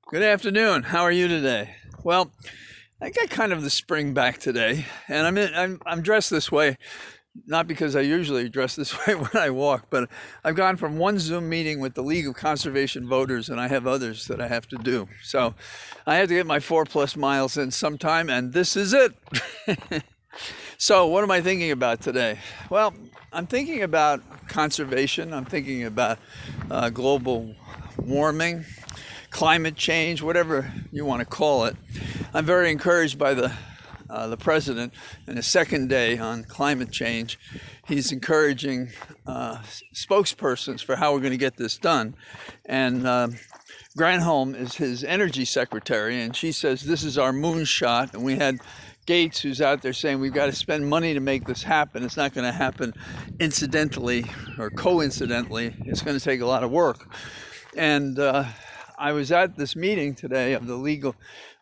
Good afternoon. How are you today? Well, I got kind of the spring back today, and I'm dressed this way not because I usually dress this way when I walk, but I've gone from one Zoom meeting with the League of Conservation Voters, and I have others that I have to do. So I have to get my 4+ miles in sometime, and this is it. So what am I thinking about today? Well, I'm thinking about conservation. I'm thinking about global warming, climate change, whatever you want to call it. I'm very encouraged by the president in his second day on climate change. He's encouraging spokespersons for how we're going to get this done. And Granholm is his energy secretary, and she says this is our moonshot. And we had Gates, who's out there saying we've got to spend money to make this happen. It's not going to happen incidentally or coincidentally. It's going to take a lot of work. And I was at this meeting today of the League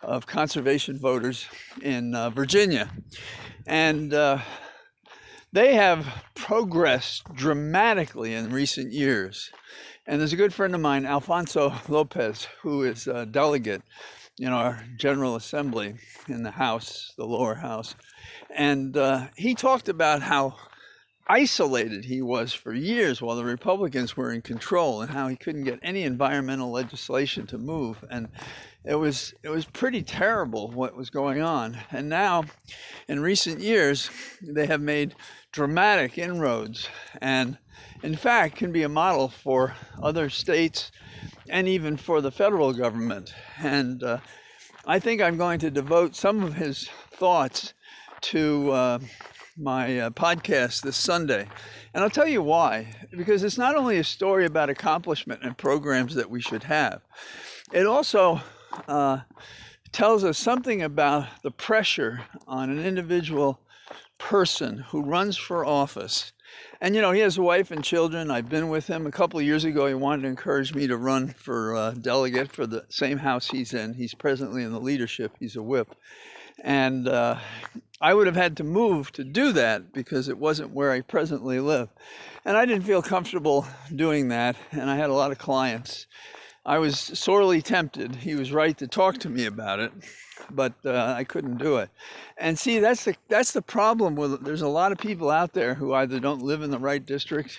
of Conservation Voters in Virginia, and they have progressed dramatically in recent years. And there's a good friend of mine, Alfonso Lopez, who is a delegate in our General Assembly in the House, the lower house. And he talked about how isolated he was for years while the Republicans were in control, and how he couldn't get any environmental legislation to move. And it was pretty terrible what was going on. And now, in recent years, they have made dramatic inroads, and in fact can be a model for other states and even for the federal government. And I think I'm going to devote some of his thoughts to my podcast this Sunday. And I'll tell you why. Because it's not only a story about accomplishment and programs that we should have, it also tells us something about the pressure on an individual person who runs for office. And, he has a wife and children. I've been with him. A couple of years ago, he wanted to encourage me to run for delegate for the same house he's in. He's presently in the leadership. He's a whip. And I would have had to move to do that because it wasn't where I presently live. And I didn't feel comfortable doing that. And I had a lot of clients. I was sorely tempted. He was right to talk to me about it, but I couldn't do it. And see, that's the problem with it. There's a lot of people out there who either don't live in the right district,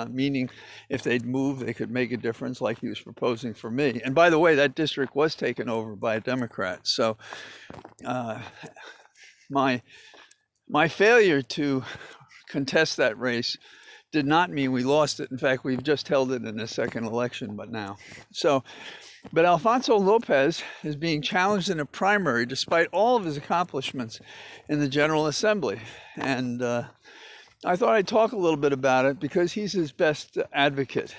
meaning if they'd move, they could make a difference like he was proposing for me. And by the way, that district was taken over by a Democrat. So my failure to contest that race did not mean we lost it. In fact, we've just held it in the second election, but Alfonso Lopez is being challenged in a primary despite all of his accomplishments in the General Assembly. And I thought I'd talk a little bit about it because he's his best advocate.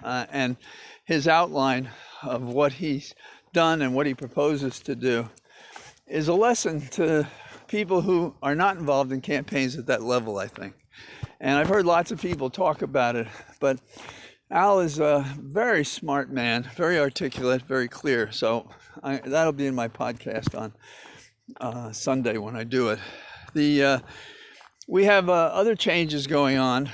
And his outline of what he's done and what he proposes to do is a lesson to people who are not involved in campaigns at that level, I think. And I've heard lots of people talk about it, but Al is a very smart man, very articulate, very clear. So that'll be in my podcast on Sunday when I do it. We have other changes going on.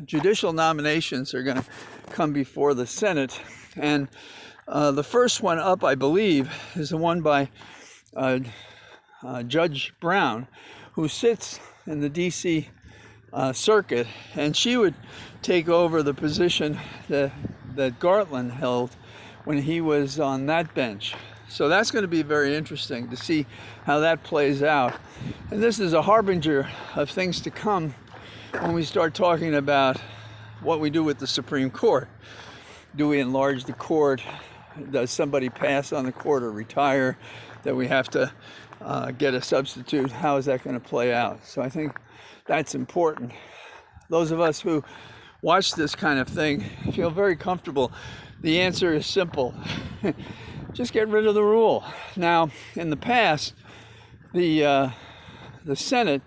Judicial nominations are going to come before the Senate. And the first one up, I believe, is the one by Judge Brown, who sits in the D.C. Circuit, and she would take over the position that Garland held when he was on that bench. So that's going to be very interesting to see how that plays out. And this is a harbinger of things to come when we start talking about what we do with the Supreme Court. Do we enlarge the court? Does somebody pass on the court or retire that we have to get a substitute? How is that going to play out? So I think that's important. Those of us who watch this kind of thing feel very comfortable. The answer is simple. Just get rid of the rule. Now, in the past, the Senate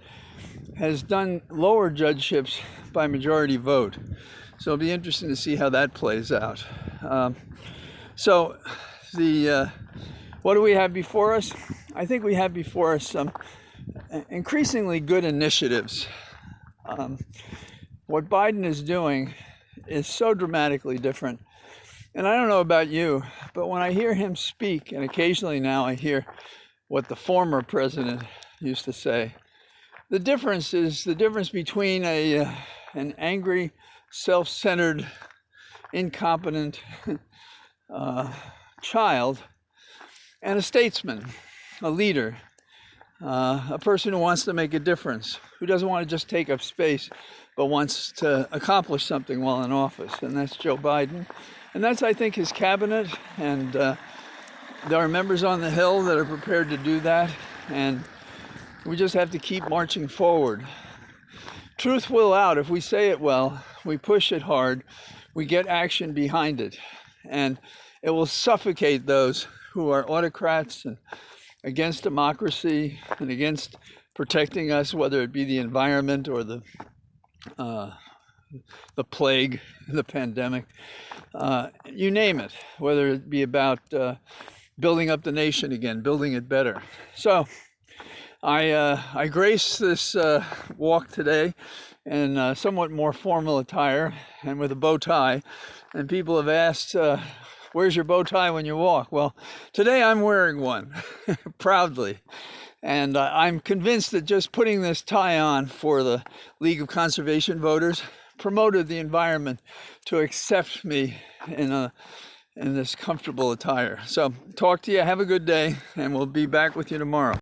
has done lower judgeships by majority vote. So it'll be interesting to see how that plays out. What do we have before us? I think we have before us some increasingly good initiatives. What Biden is doing is so dramatically different And I don't know about you, but when I hear him speak, and occasionally now I hear what the former president used to say, the difference is the difference between an angry, self-centered, incompetent child and a statesman, a leader, a person who wants to make a difference, who doesn't want to just take up space, but wants to accomplish something while in office. And that's Joe Biden. And that's, I think, his cabinet. And there are members on the Hill that are prepared to do that. And we just have to keep marching forward. Truth will out. If we say it well, we push it hard, we get action behind it. And it will suffocate those who are autocrats and against democracy and against protecting us, whether it be the environment or the plague, the pandemic, you name it, whether it be about building up the nation again, building it better. So I grace this walk today in somewhat more formal attire and with a bow tie. And people have asked, where's your bow tie when you walk? Well, today I'm wearing one, proudly. And I'm convinced that just putting this tie on for the League of Conservation Voters promoted the environment to accept me in this comfortable attire. So talk to you, have a good day, and we'll be back with you tomorrow.